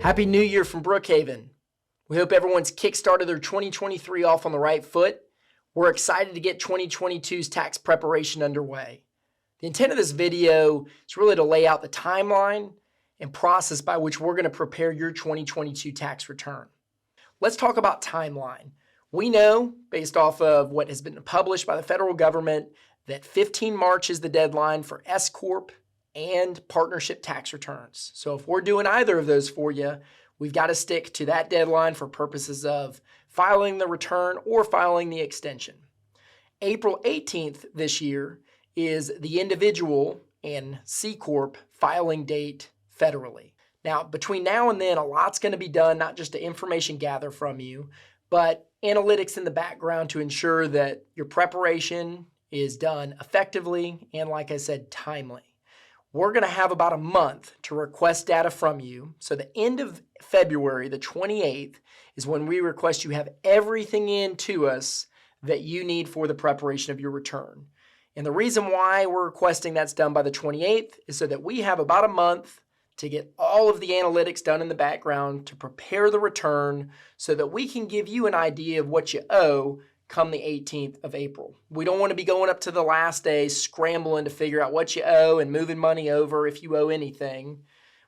Happy New Year from Brookhaven. We hope everyone's kickstarted their 2023 off on the right foot. We're excited to get 2022's tax preparation underway. The intent of this video is really to lay out the timeline and process by which we're going to prepare your 2022 tax return. Let's talk about timeline. We know, based off of what has been published by the federal government, that 15 March is the deadline for S Corp and partnership tax returns. So if we're doing either of those for you, we've got to stick to that deadline for purposes of filing the return or filing the extension. April 18th this year is the individual and C Corp filing date federally. Now, between now and then, a lot's going to be done, not just to information gather from you, but analytics in the background to ensure that your preparation is done effectively and, like I said, timely. We're going to have about a month to request data from you. So the end of February, the 28th, is when we request you have everything in to us that you need for the preparation of your return. And the reason why we're requesting that's done by the 28th is so that we have about a month to get all of the analytics done in the background to prepare the return so that we can give you an idea of what you owe come the 18th of April. We don't want to be going up to the last day scrambling to figure out what you owe and moving money over if you owe anything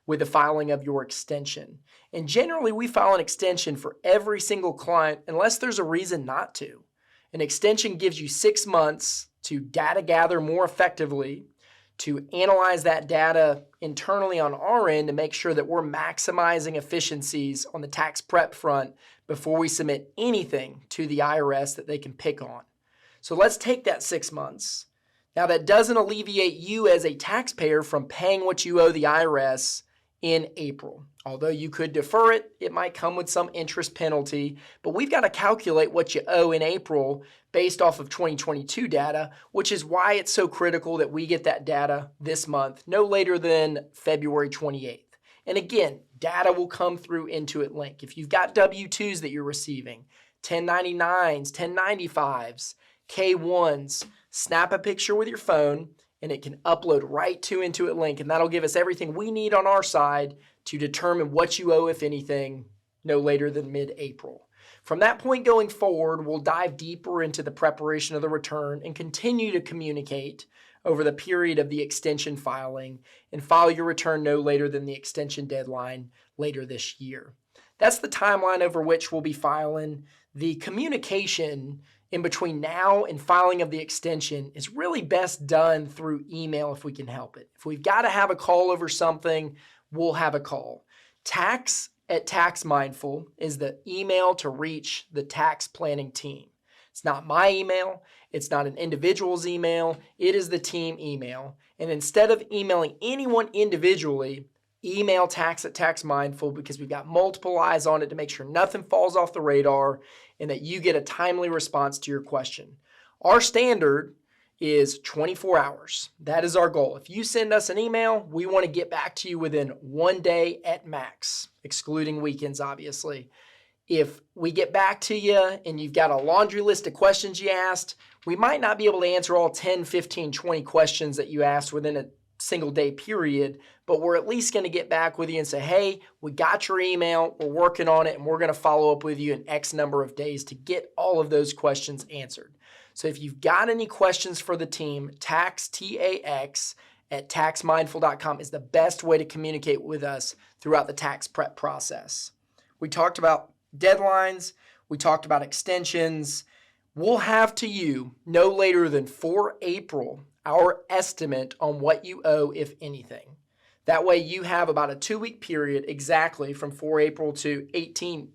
with the filing of your extension. And generally, we file an extension for every single client unless there's a reason not to. An extension gives you 6 months to data gather more effectively, to analyze that data internally on our end to make sure that we're maximizing efficiencies on the tax prep front before we submit anything to the IRS that they can pick on. So let's take that 6 months. Now, that doesn't alleviate you as a taxpayer from paying what you owe the IRS in April. Although you could defer it, it might come with some interest penalty, but we've got to calculate what you owe in April based off of 2022 data, which is why it's so critical that we get that data this month, no later than February 28th. And again, data will come through Intuit Link. If you've got W-2s that you're receiving, 1099s, 1095s, K-1s, snap a picture with your phone and it can upload right to Intuit Link, and that'll give us everything we need on our side to determine what you owe, if anything, no later than mid-April. From that point going forward, we'll dive deeper into the preparation of the return and continue to communicate over the period of the extension filing and file your return no later than the extension deadline later this year. That's the timeline over which we'll be filing. The communication in between now and filing of the extension is really best done through email if we can help it. If we've got to have a call over something, we'll have a call. Tax@TaxMindful is the email to reach the tax planning team. It's not my email. It's not an individual's email. It is the team email. And instead of emailing anyone individually, email tax@TaxMindful because we've got multiple eyes on it to make sure nothing falls off the radar and that you get a timely response to your question. Our standard is 24 hours. That is our goal. If you send us an email, we want to get back to you within 1 day at max, excluding weekends, obviously. If we get back to you and you've got a laundry list of questions you asked, we might not be able to answer all 10, 15, 20 questions that you asked within a single day period, but we're at least going to get back with you and say, hey, we got your email, we're working on it, and we're going to follow up with you in X number of days to get all of those questions answered. So if you've got any questions for the team, tax@taxmindful.com is the best way to communicate with us throughout the tax prep process. We talked about deadlines, we talked about extensions. We'll have to you no later than 4 April our estimate on what you owe, if anything. That way you have about a 2-week period exactly from 4 April to 18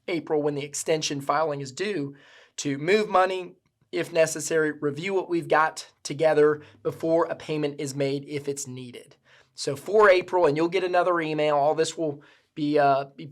April when the extension filing is due to move money if necessary, review what we've got together before a payment is made if it's needed. So 4 April, and you'll get another email. All this will be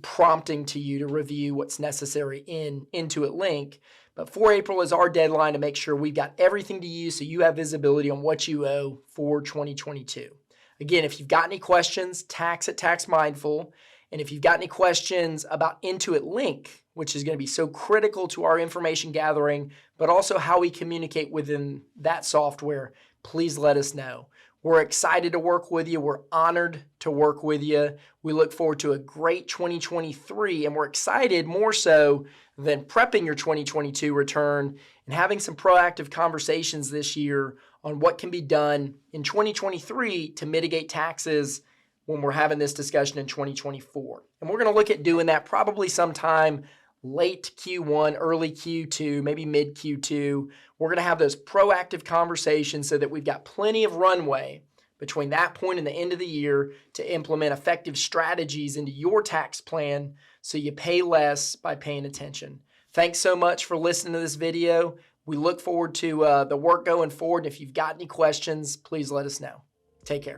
prompting to you to review what's necessary in Intuit Link. But 4 April is our deadline to make sure we've got everything to you so you have visibility on what you owe for 2022. Again, if you've got any questions, tax@TaxMindful. And if you've got any questions about Intuit Link, which is going to be so critical to our information gathering, but also how we communicate within that software, please let us know. We're excited to work with you. We're honored to work with you. We look forward to a great 2023, and we're excited more so than prepping your 2022 return and having some proactive conversations this year on what can be done in 2023 to mitigate taxes when we're having this discussion in 2024. And we're going to look at doing that probably sometime late Q1, early Q2, maybe mid Q2. We're going to have those proactive conversations so that we've got plenty of runway between that point and the end of the year to implement effective strategies into your tax plan so you pay less by paying attention. Thanks so much for listening to this video. We look forward to the work going forward. If you've got any questions, please let us know. Take care.